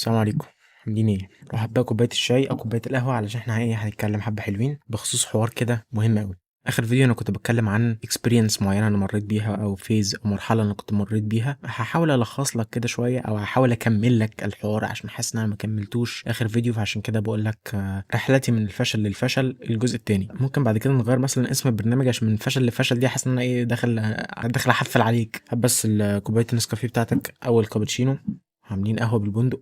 السلام عليكم. عاملين ايه؟ نروح بقى كوبايه الشاي او كوبايه القهوه علشان احنا هنتكلم حبه حلوين بخصوص حوار كده مهم قوي. اخر فيديو انا كنت بتكلم عن اكسبيرينس معينه انا مريت بيها او فيز او مرحله انا كنت مريت بيها. هحاول الخص لك كده شويه او هحاول اكمل لك الحوار عشان حاسس ان انا ما كملتوش اخر فيديو، فعشان كده بقول لك رحلتي من الفشل للفشل الجزء الثاني. ممكن بعد كده نغير مثلا اسم البرنامج عشان من فشل لفشل دي حاسس ان انا ايه داخل احفل عليك. هات بس كوبايه النسكافيه بتاعتك او الكابتشينو. عاملين قهوه بالبندق،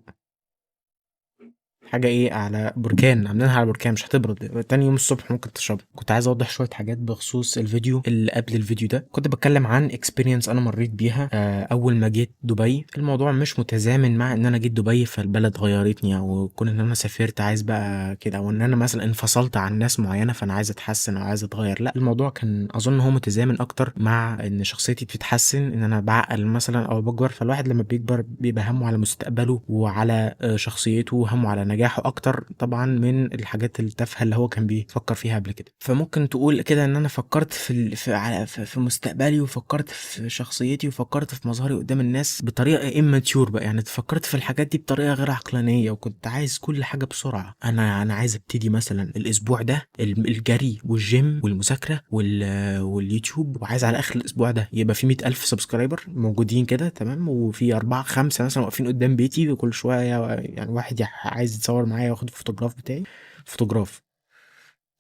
حاجة ايه على بركان، عاملينها على بركان مش هتبرد، تاني يوم الصبح ممكن تشربها. كنت عايز اوضح شوية حاجات بخصوص الفيديو اللي قبل الفيديو ده. كنت بتكلم عن اكسبيرينس انا مريت بيها اول ما جيت دبي. الموضوع مش متزامن مع ان انا جيت دبي فالبلد غيرتني، او كون ان انا سافرت عايز بقى كده، او ان انا مثلا انفصلت عن ناس معينة فانا عايز اتحسن او عايز اتغير. لا، الموضوع كان اظن هو متزامن اكتر مع ان شخصيتي بتتحسن، ان انا بعقل مثلا او بكبر. فالواحد لما بيكبر بيبقى همه على مستقبله وعلى شخصيته وهمه على نجاحه اكتر طبعا من الحاجات التافهه اللي هو كان بيفكر فيها قبل كده. فممكن تقول كده ان انا فكرت في مستقبلي، وفكرت في شخصيتي، وفكرت في مظهري قدام الناس بطريقه اماتيور بقى. يعني فكرت في الحاجات دي بطريقه غير عقلانيه، وكنت عايز كل حاجه بسرعه. انا عايز ابتدي مثلا الاسبوع ده الجري والجيم والمذاكره واليوتيوب، وعايز على اخر الاسبوع ده يبقى في 100,000 سبسكرايبر موجودين كده تمام، وفي 4 5 مثلا واقفين قدام بيتي، وكل شويه يعني واحد عايز يتصور معايا واخد الفوتوغراف بتاعي. فوتوغراف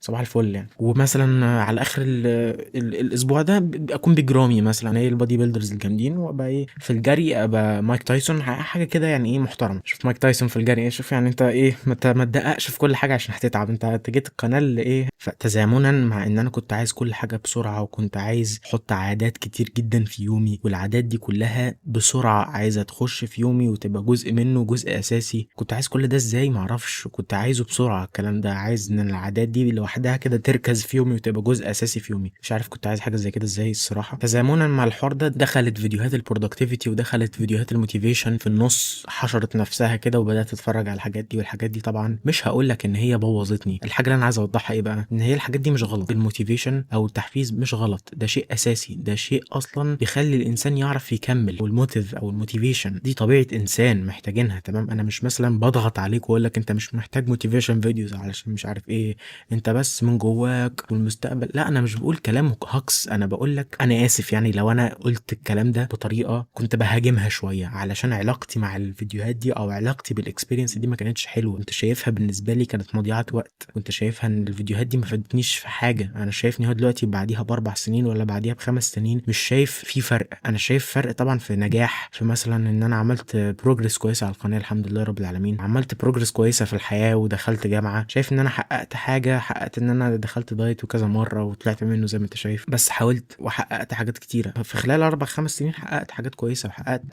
صباح الفل يعني. ومثلا على اخر الاسبوع ده اكون بجرامي مثلا، ايه البادي بيلدرز الجامدين، وابقى ايه في الجري ابقى مايك تايسون، حاجه كده يعني ايه محترم. شوف مايك تايسون في الجري ايه، شوف يعني انت ايه ما تدققش في كل حاجه عشان هتتعب. انت جيت القناه لايه؟ فتزامنا مع ان انا كنت عايز كل حاجه بسرعه، وكنت عايز احط عادات كتير جدا في يومي، والعادات دي كلها بسرعه عايزه تخش في يومي وتبقى جزء منه، جزء اساسي. كنت عايز كل ده ازاي معرفش، كنت عايزه بسرعه. الكلام ده عايز ان العادات دي لوحدها كده تركز في يومي وتبقى جزء اساسي في يومي. مش عارف كنت عايز حاجه زي كده ازاي الصراحه. تزامنا مع الحوار ده دخلت فيديوهات البرودكتيفيتي ودخلت فيديوهات الموتيفيشن في النص، حشرت نفسها كده وبدات اتفرج على الحاجات دي. والحاجات دي طبعا مش هقول لك ان هي بوظتني. الحاجه اللي انا عايز اوضحها ايه بقى؟ ان هي الحاجات دي مش غلط. الموتيفيشن او التحفيز مش غلط، ده شيء اساسي، ده شيء اصلا بيخلي الانسان يعرف يكمل. والموتيف او الموتيفيشن دي طبيعه انسان محتاجينها تمام. انا مش مثلا بضغط عليك واقول لك انت مش محتاج موتيفيشن فيديوز علشان مش عارف ايه، انت بس من جواك والمستقبل. لا، انا مش بقول كلام هكس، انا بقول لك انا اسف يعني لو انا قلت الكلام ده بطريقه كنت بهاجمها شويه، علشان علاقتي مع الفيديوهات دي او علاقتي بالاكسبيرينس دي ما كانتش حلوه. كنت شايفها بالنسبه لي كانت مضيعه وقت، كنت شايفها ان الفيديوهات دي ما فادتنيش في حاجه. انا شايف ان هو دلوقتي بعديها ب4 سنين ولا بعديها ب5 سنين مش شايف في فرق. انا شايف فرق طبعا في نجاح، في مثلا ان انا عملت بروجرس كويسه على القناه الحمد لله رب العالمين، عملت بروجرس كويسه في الحياه ودخلت جامعه. شايف ان انا حققت حاجه، حققت ان انا دخلت دايت وكذا مره وطلعت منه زي ما انت شايف. بس حاولت وحققت حاجات كتيره في خلال 4 5 سنين، حققت حاجات كويسه وحققت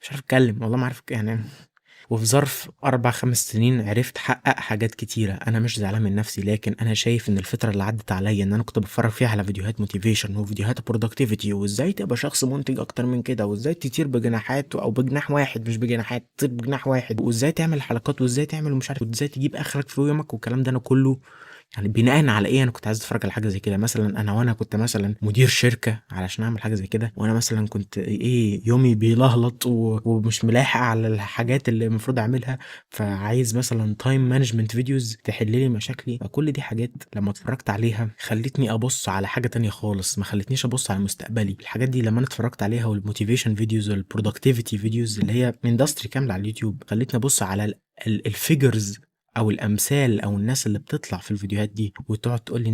مش عارف اتكلم والله ما عارف يعني. وفي ظرف 4 5 سنين عرفت احقق حاجات كتيره. انا مش زعلان من نفسي، لكن انا شايف ان الفتره اللي عدت عليا ان انا كنت بتفرج فيها على فيديوهات موتيفيشن وفيديوهات برودكتيفيتي، وازاي تبقى شخص منتج اكتر من كده، وازاي تطير بجناحات او بجناح واحد مش بجناحات، تطير بجناح واحد، وازاي تعمل حلقات، وازاي تعمل مش عارف، وازاي تجيب اخرك في يومك، والكلام ده انا كله يعني بناء على ايه؟ انا كنت عايز اتفرج على حاجه زي كده. مثلا وانا كنت مثلا مدير شركه علشان اعمل حاجه زي كده، وانا مثلا كنت ايه يومي بيلهلط ومش ملاحق على الحاجات اللي المفروض اعملها، فعايز مثلا تايم مانجمنت فيديوز تحل لي مشاكلي. فكل دي حاجات لما اتفرجت عليها خلتني ابص على حاجه تانية خالص، ما خلتنيش ابص على مستقبلي. الحاجات دي لما انا اتفرجت عليها، والموتيفيشن فيديوز والبرودكتيفيتي فيديوز اللي هي اندستري كامله على اليوتيوب، خلتني ابص على الفيجرز او الامثال او الناس اللي بتطلع في الفيديوهات دي، وتقعد تقول لي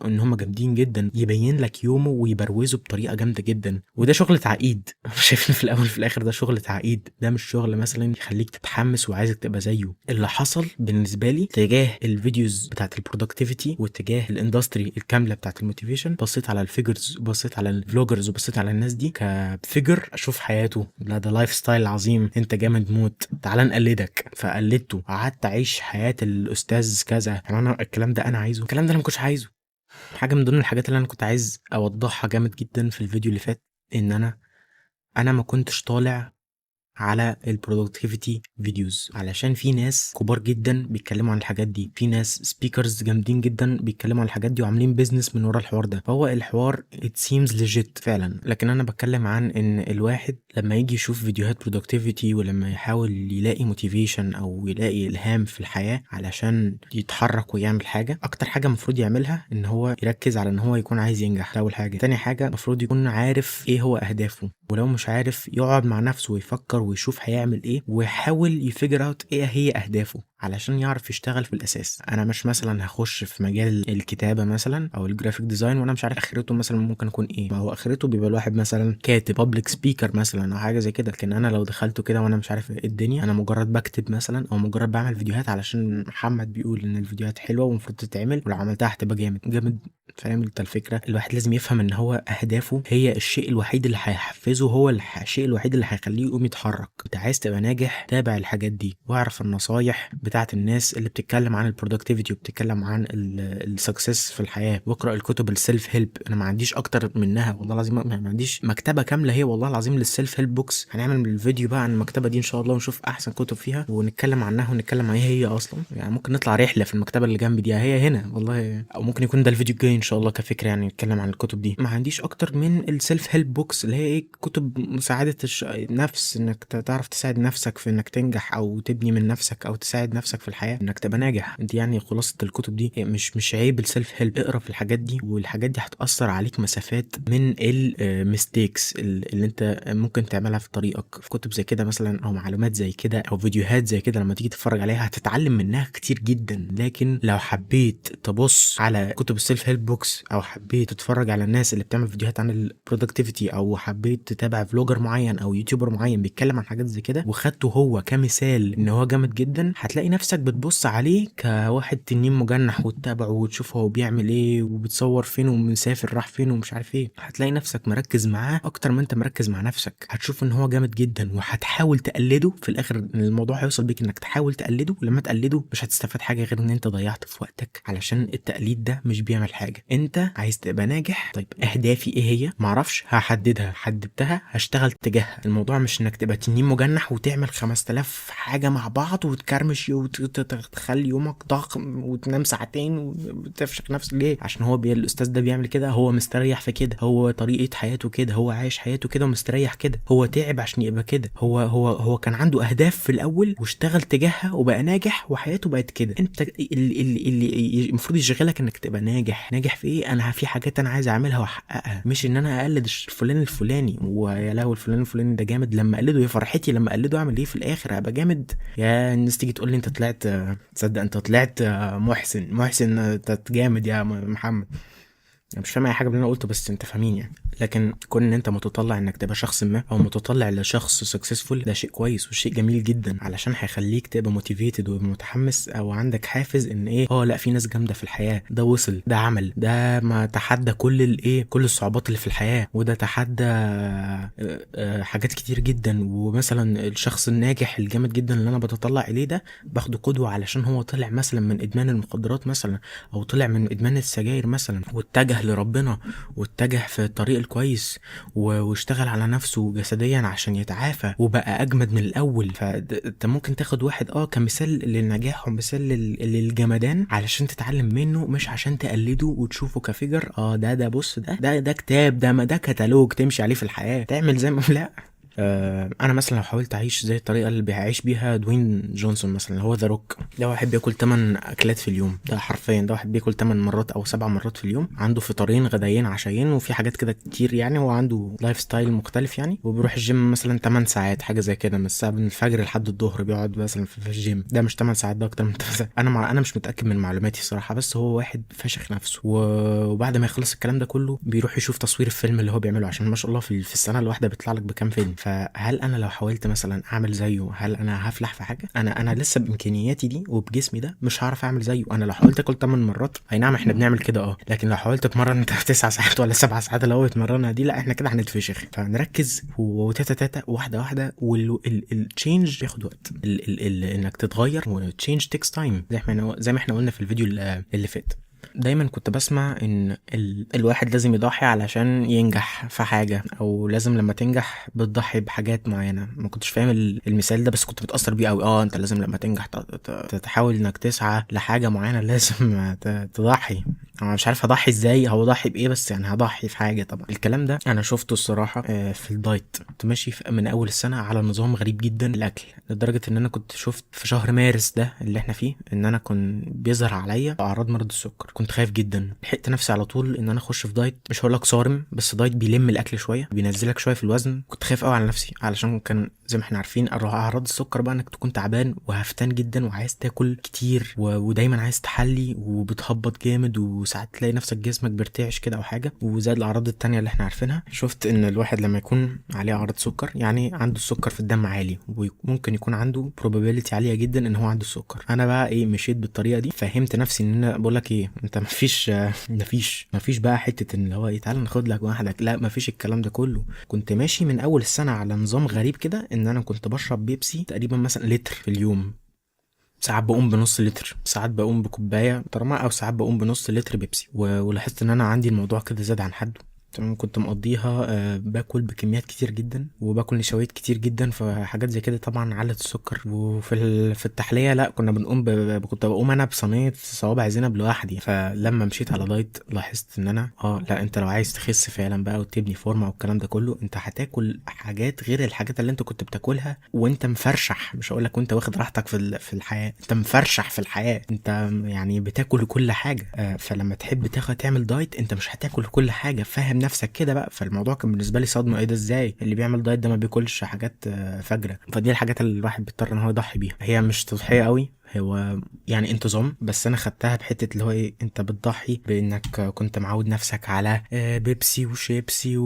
ان هم جامدين جدا، يبين لك يومه ويبروزه بطريقه جامده جدا. وده شغل تعقيد شايفني في الاول في الاخر ده شغل تعقيد، ده مش شغل مثلا يخليك تتحمس وعايزك تبقى زيه. اللي حصل بالنسبه لي تجاه الفيديوز بتاعت البرودكتيفيتي واتجاه الاندستري الكامله بتاعت الموتيفيشن، بصيت على الفيجرز، بصيت على الفلوجرز، وبصيت على الناس دي كفيجر اشوف حياته، لا ده لايف ستايل عظيم، انت جامد موت، تعال نقلدك. فقلدته، قعدت اعيش حياه الاستاذ كذا. يعني انا الكلام ده انا عايزه، الكلام ده انا ما كنتش عايزه. حاجه من ضمن الحاجات اللي انا كنت عايز اوضحها جامد جدا في الفيديو اللي فات، ان انا ما كنتش طالع على البرودكتيفيتي فيديوز، علشان في ناس كبار جدا بيتكلموا عن الحاجات دي، في ناس سبيكرز جامدين جدا بيتكلموا عن الحاجات دي وعاملين بيزنس من ورا الحوار ده. فهو الحوار it seems legit فعلا، لكن انا بتكلم عن ان الواحد لما يجي يشوف فيديوهات برودكتيفيتي ولما يحاول يلاقي موتيفيشن او يلاقي الهام في الحياة علشان يتحرك ويعمل حاجة، اكتر حاجة المفروض يعملها ان هو يركز على ان هو يكون عايز ينجح. اول حاجة. تاني حاجة المفروض يكون عارف ايه هو اهدافه، ولو مش عارف يقعد مع نفسه ويفكر ويشوف هيعمل ايه ويحاول يفجر اوت ايه هي اهدافه علشان يعرف يشتغل في الاساس. انا مش مثلا هخش في مجال الكتابه مثلا او الجرافيك ديزاين وانا مش عارف اخرته مثلا ممكن اكون ايه. ما هو اخرته بيبقى الواحد مثلا كاتب بابليك سبيكر مثلا او حاجه زي كده، لكن انا لو دخلته كده وانا مش عارف ايه الدنيا، انا مجرد بكتب مثلا او مجرد بعمل فيديوهات علشان محمد بيقول ان الفيديوهات حلوه ومفروض تتعمل ولو عملتها هتبقى جامد جامد. فاهم انت الفكره؟ الواحد لازم يفهم ان هو اهدافه هي الشيء الوحيد اللي هيحفزه، هو الشيء الوحيد اللي هيخليه يقوم يتحرك. انت عايز تبقى ناجح، تابع الحاجات دي واعرف النصايح بتاعه الناس اللي بتتكلم عن البرودكتيفيتي وبتتكلم عن السكسس في الحياه، واقرا الكتب السيلف هيلب. انا ما عنديش اكتر منها والله العظيم، ما عنديش مكتبه كامله هي والله العظيم للسيلف هيلب بوكس. هنعمل الفيديو بقى عن المكتبه دي ان شاء الله ونشوف احسن كتب فيها ونتكلم عنها ونتكلم عن ايه هي اصلا. يعني ممكن نطلع رحله في المكتبه اللي جنبي دي، هي هنا والله، او ممكن يكون ده الفيديو الجاي ان شاء الله كفكره يعني نتكلم عن الكتب دي. ما عنديش اكتر من السيلف هيلب بوكس اللي هي ايه، كتب مساعده النفس، انك تعرف تساعد نفسك في انك تنجح او تبني من نفسك او تساعد نفسك في الحياه انك تبقى ناجح. دي يعني خلاصه الكتب دي. مش عيب السيلف هيلب، اقرا في الحاجات دي والحاجات دي هتاثر عليك مسافات من الميستيكس اللي انت ممكن تعملها في طريقك. في كتب زي كده مثلا او معلومات زي كده او فيديوهات زي كده لما تيجي تتفرج عليها هتتعلم منها كتير جدا. لكن لو حبيت تبص على كتب السيلف هيلب بوكس او حبيت تتفرج على الناس اللي بتعمل فيديوهات عن البرودكتيفيتي او حبيت تتابع فلوجر معين او يوتيوبر معين بيتكلم عن حاجات زي كده وخدته هو كمثال ان هو جامد جدا، هتلاقي نفسك بتبص عليه كواحد تنين مجنح وتتابعه وتشوف هو بيعمل ايه وبتصور فين ومسافر راح فين ومش عارف ايه. هتلاقي نفسك مركز معاه اكتر ما انت مركز مع نفسك. هتشوف ان هو جامد جدا وهتحاول تقلده. في الاخر الموضوع هيوصل بيك انك تحاول تقلده، ولما تقلده مش هتستفاد حاجه غير ان انت ضيعت في وقتك، علشان التقليد ده مش بيعمل حاجه. انت عايز تبقى ناجح، طيب اهدافي ايه هي؟ معرفش، هحددها، حددتها هشتغل تجاهها. الموضوع مش انك تبقى تنين مجنح وتعمل 5000 حاجه مع بعض وتكرمش وتخلي يومك ضخم وتنام ساعتين وتفشخ نفسك. ليه؟ عشان هو الاستاذ ده بيعمل كده، هو مستريح في كده، هو طريقه حياته كده، هو عايش حياته كده ومستريح كده، هو تعب عشان يبقى كده، هو كان عنده اهداف في الاول واشتغل تجاهها وبقى ناجح وحياته بقت كده. انت اللي المفروض يشغلك انك تبقى ناجح. ناجح في ايه؟ انا في حاجات انا عايز اعملها واحققها، مش ان انا اقلد الفلان الفلاني ويا لهوي الفلان الفلاني ده جامد، لما اقلده يا فرحتي، لما اقلده اعمل ايه في الاخر؟ هبقى جامد. يا الناس تيجي تقول لي انت طلعت، تصدق انت طلعت محسن انت جامد يا محمد. انا مش فاهم اي حاجه من اللي انا قلته بس انت فاهمين يعني. لكن كون ان انت متطلع انك تبقى شخص ما او متطلع لشخص سكسسفول، ده شيء كويس وشيء جميل جدا علشان هيخليك تبقى موتيفيتد ومتحمس او عندك حافز ان ايه، لا في ناس جامده في الحياه، ده وصل، ده عمل، ده ما تحدى كل الصعوبات اللي في الحياه، وده تحدى حاجات كتير جدا. ومثلا الشخص الناجح الجامد جدا اللي انا بتطلع اليه ده باخده قدوه علشان هو طلع مثلا من ادمان المخدرات مثلا او طلع من ادمان السجاير مثلا واتجه لربنا واتجه في الطريق الكويس واشتغل على نفسه جسديا عشان يتعافى وبقى اجمد من الاول. فانت ممكن تاخد واحد كمثال للنجاح ومثال للجمدان علشان تتعلم منه، مش عشان تقلده وتشوفه كفيجر. ده بص، ده كتاب، ده كتالوج تمشي عليه في الحياة، تعمل زي ما لا. انا مثلا لو حاولت اعيش زي الطريقه اللي بيعيش بيها دوين جونسون مثلا اللي هو ذا روك، ده واحد بياكل 8 اكلات في اليوم، ده حرفيا ده واحد بياكل 8 مرات او 7 مرات في اليوم، عنده فطارين غدايين عشايين وفي حاجات كده كتير يعني. هو عنده لايف ستايل مختلف يعني، وبيروح الجيم مثلا 8 ساعات حاجه زي كده، من الساعه من الفجر لحد الظهر بيقعد مثلا في الجيم. ده مش 8 ساعات، ده اكتر من 8 ساعات. انا مش متاكد من معلوماتي صراحه، بس هو واحد فشخ نفسه. وبعد ما يخلص الكلام ده كله بيروح يشوف تصوير الفيلم اللي هو بيعمله، عشان ما شاء الله في السنه الواحده بيطلع لك بكام فيلم. فهل انا لو حاولت مثلا اعمل زيه هل انا هفلح في حاجه؟ انا لسه بامكانياتي دي وبجسمي ده مش هعرف اعمل زيه. انا لو حاولت اكل 8 مرات، اي نعم احنا بنعمل كده لكن لو حاولت اتمرن 9 ساعات ولا 7 ساعات اللي هو بيتمرنها دي، لا احنا كده هنتفشخ. فنركز وتاتا واحده واحده، والتشينج بياخد وقت. انك تتغير وتشينج تيكس تايم زي ما احنا قلنا في الفيديو اللي فات. دايما كنت بسمع ان الواحد لازم يضحي علشان ينجح في حاجة، او لازم لما تنجح بتضحي بحاجات معينة. ما كنتش فاهم المثال ده، بس كنت بتأثر بيه قوي. انت لازم لما تنجح تحاول انك تسعى لحاجة معينة، لازم تضحي. انا مش عارف هضحي ازاي، هو ضحي بايه، بس يعني هضحي في حاجة. طبعا الكلام ده انا شفته الصراحة في الدايت. كنت ماشي من اول السنة على نظام غريب جدا الاكل، لدرجة ان انا كنت شفت في شهر مارس ده اللي احنا فيه ان انا كنت بيظهر عليا اعراض مرض السكر. كنت خايف جدا، لحقت نفسي على طول ان انا اخش في دايت، مش هقول لك صارم، بس دايت بيلم الاكل شويه، بينزلك شويه في الوزن. كنت خايف قوي على نفسي، علشان كان زي ما احنا عارفين اعراض السكر بقى انك تكون تعبان وهفتان جدا وعايز تاكل كتير ودايما عايز تحلي وبتهبط جامد، وساعات تلاقي نفسك جسمك بيرتعش كده او حاجه. وزاد الاعراض التانية اللي احنا عارفينها. شفت ان الواحد لما يكون عليه اعراض سكر، يعني عنده السكر في الدم عالي، وممكن يكون عنده probability عاليه جدا ان هو عنده السكر. انا بقى ايه، مشيت بالطريقه دي، فهمت نفسي ان انا بقول لك ايه، انت مفيش بقى حته ان اللي هو ايه تعالى ناخد لك واحدك، لا مفيش الكلام ده كله. كنت ماشي من اول السنه على نظام غريب كده، ان انا كنت بشرب بيبسي تقريبا مثلا لتر في اليوم. ساعات بقوم بنص لتر، ساعات بقوم بكوبايه محترمه، او ساعات بقوم بنص لتر بيبسي. ولاحظت ان انا عندي الموضوع كده زاد عن حد. تمام، كنت مقضيها باكل بكميات كتير جدا، وباكل نشويات كتير جدا، فحاجات زي كده طبعا علت السكر. في التحليه لا، كنا بنقوم كنت بقوم انا بصينيه صوابع زينب لوحدي. فلما مشيت على دايت لاحظت ان انا لا، انت لو عايز تخس فعلا بقى وتبني فورمه والكلام ده كله، انت هتاكل حاجات غير الحاجات اللي انت كنت بتاكلها وانت مفرشح. مش هقول لك وانت واخد راحتك في الحياه، انت مفرشح في الحياه، انت يعني بتاكل كل حاجه. فلما تحب تعمل دايت، انت مش هتاكل كل حاجه، فاهم نفسك كده بقى. فالموضوع كان بالنسبه لي صدمه، ايه ده، ازاي اللي بيعمل دايت ده ما بياكلش حاجات فجره؟ فدي الحاجات اللي الواحد بيضطر ان هو يضحي بيها. هي مش تضحيه قوي، هو يعني انتظام، بس انا خدتها بحته اللي هو ايه، انت بتضحي بانك كنت معود نفسك على بيبسي وشيبسي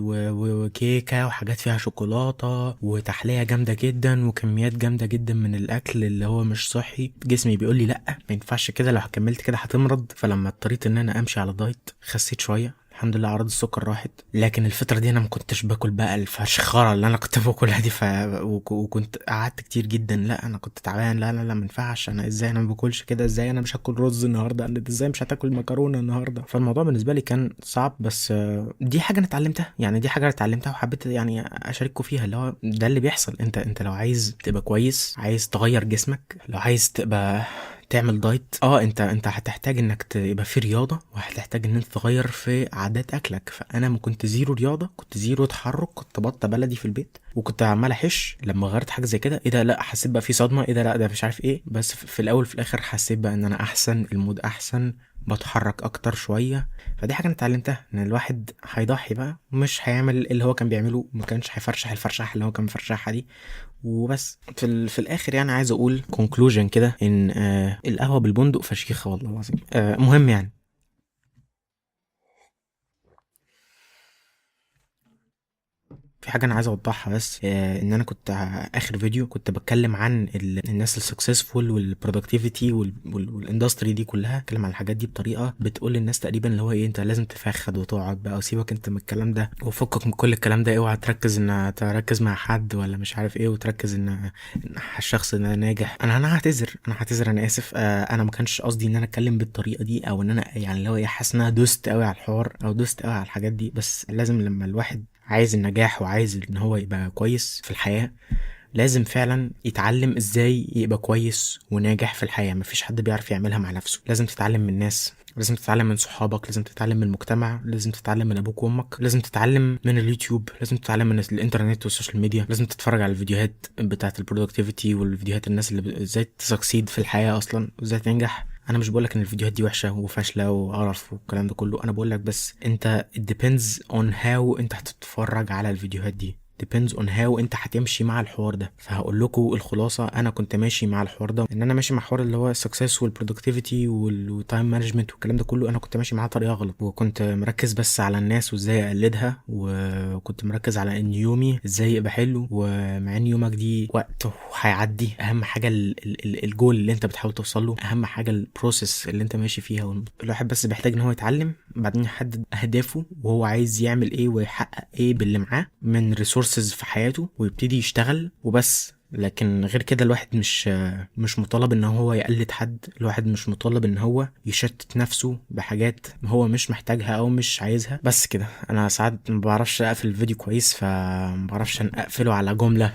وكيكه وحاجات فيها شوكولاته وتحليه جامده جدا وكميات جامده جدا من الاكل اللي هو مش صحي. جسمي بيقول لي لا، ما ينفعش كده، لو كملت كده هتمرض. فلما اضطريت ان انا امشي على دايت، خسيت شويه الحمد لله، اعراض السكر راحت. لكن الفتره دي انا ما كنتش باكل بقى الفشخره اللي انا كنت باكلها دي. وكنت قعدت كتير جدا، لا انا كنت تعبان، لا لا لا، ما ينفعش، انا ازاي انا ما باكلش كده؟ ازاي انا مش هاكل رز النهارده؟ انت ازاي مش هتاكل مكرونه النهارده؟ فالموضوع بالنسبه لي كان صعب، بس دي حاجه انا اتعلمتها، يعني دي حاجه انا اتعلمتها وحبيت يعني اشارككم فيها. اللي هو ده اللي بيحصل. انت لو عايز تبقى كويس، عايز تغير جسمك، لو عايز تبقى تعمل دايت، انت هتحتاج انك يبقى في رياضه، وهتحتاج ان انت تغير في عادات اكلك. فانا ما كنت زيرو رياضه، كنت زيرو تحرك، كنت بطه بلدي في البيت، وكنت عمال احش. لما غيرت حاجه زي كده، ايه ده، لا حسيت بقى في صدمه، ايه ده، لا ده مش عارف ايه. بس في الاول في الاخر حسيت بقى ان انا احسن، المود احسن، بتحرك اكتر شويه. فدي حاجه انا اتعلمتها، ان الواحد هيضحي بقى، مش هيعمل اللي هو كان بيعمله، ما كانش هيفرشح الفرشحه اللي هو كان مفرشحها دي وبس. في الاخر يعني عايز اقول كونكلوجن كده، ان القهوه بالبندق فشيخه والله العظيم. مهم يعني. في حاجه انا عايز اوضحها بس، ان انا كنت اخر فيديو كنت بتكلم عن الناس السكسسفول والبرودكتيفيتي والاندستري دي كلها، اتكلم عن الحاجات دي بطريقه بتقول للناس تقريبا اللي هو ايه، انت لازم تفخد وتقعد بقى، وسيبك انت من الكلام ده، وفكك من كل الكلام ده. اوعى تركز ان تركز مع حد ولا مش عارف ايه، وتركز ان الشخص ده ناجح. انا هعتذر انا اسف. انا ما كانش قصدي ان انا اتكلم بالطريقه دي، او ان انا يعني اللي هو ايه، حاسس ان انا دوست قوي على الحوار او دوست قوي على الحاجات دي. بس لازم لما الواحد عايز النجاح وعايز ان هو يبقى كويس في الحياة، لازم فعلا يتعلم ازاي يبقى كويس وناجح في الحياة. مفيش حد بيعرف يعملها مع نفسه. لازم تتعلم من الناس، لازم تتعلم من صحابك، لازم تتعلم من المجتمع، لازم تتعلم من ابوك وامك، لازم تتعلم من اليوتيوب، لازم تتعلم من الانترنت والسوشيال ميديا، لازم تتفرج على الفيديوهات بتاعه البرودكتيفيتي والفيديوهات الناس اللي ازاي تسكسيد في الحياة اصلا وازاي تنجح. انا مش بقولك ان الفيديوهات دي وحشه وفاشله وقرف والكلام ده كله، انا بقولك بس انت it depends on how انت هتتفرج على الفيديوهات دي، depends on how انت هتمشي مع الحوار ده. فهقول لكم الخلاصه، انا كنت ماشي مع الحوار ده، ان انا ماشي مع حوار اللي هو السكسس والبرودكتيفيتي والتايم مانجمنت والكلام ده كله. انا كنت ماشي معاه طريقه غلط، وكنت مركز بس على الناس وازاي اقلدها، وكنت مركز على ان يومي ازاي يبقى حلو، ومع ان يومك دي وقت وهيعدي. اهم حاجه الجول اللي انت بتحاول توصل له، اهم حاجه البروسيس اللي انت ماشي فيها. الواحد بس بيحتاج ان هو يتعلم، بعدين يحدد اهدافه وهو عايز يعمل ايه ويحقق ايه باللي معاه من ريسورسز في حياته، ويبتدي يشتغل وبس. لكن غير كده الواحد مش مطالب ان هو يقلد حد، الواحد مش مطالب ان هو يشتت نفسه بحاجات هو مش محتاجها او مش عايزها. بس كده، انا ساعات ما بعرفش اقفل الفيديو كويس، فما بعرفش اقفله على جمله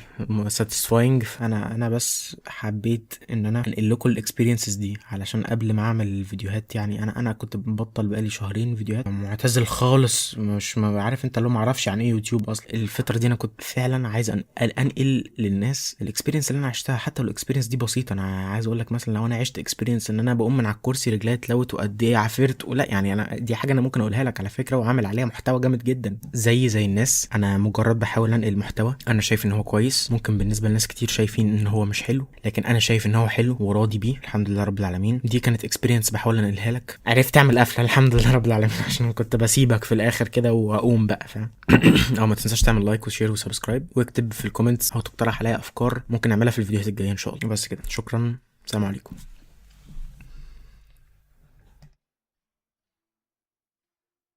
ساتيسفاينج. فانا بس حبيت ان انا انقل لكم الاكسبيرينسز دي، علشان قبل ما اعمل الفيديوهات يعني انا كنت مبطل بقالي شهرين فيديوهات، معتزل خالص، مش ما عارف انت لو ما اعرفش يعني ايه يوتيوب اصلا. الفتره دي انا كنت فعلا عايز انقل للناس الاكسبيرينس اللي انا عشتها، حتى لو الاكسبيرينس دي بسيطه. انا عايز اقول لك مثلا لو انا عشت اكسبيرينس ان انا بقوم من على الكرسي رجلي اتلوت وقد ايه عفرت، ولا يعني انا دي حاجه انا ممكن اقولها لك على فكره وعامل عليها محتوى جامد جدا زي الناس. انا مجرد بحاول انقل محتوى انا شايف ان هو كويس، ممكن بالنسبه لناس كتير شايفين ان هو مش حلو، لكن انا شايف ان هو حلو وراضي بيه الحمد لله رب العالمين. دي كانت اكسبيرينس بحاول انقلها لك. عرفت تعمل قفله الحمد لله رب العالمين عشان كنت بسيبك في الاخر كده واقوم بقى، فاهم؟ او ما تنساش تعمل لايك وشير وسبسكرايب، واكتب في الكومنتس او تقترح عليا افكار ممكن اعملها في الفيديوهات الجايه ان شاء الله. بس كده، شكرا، سلام عليكم.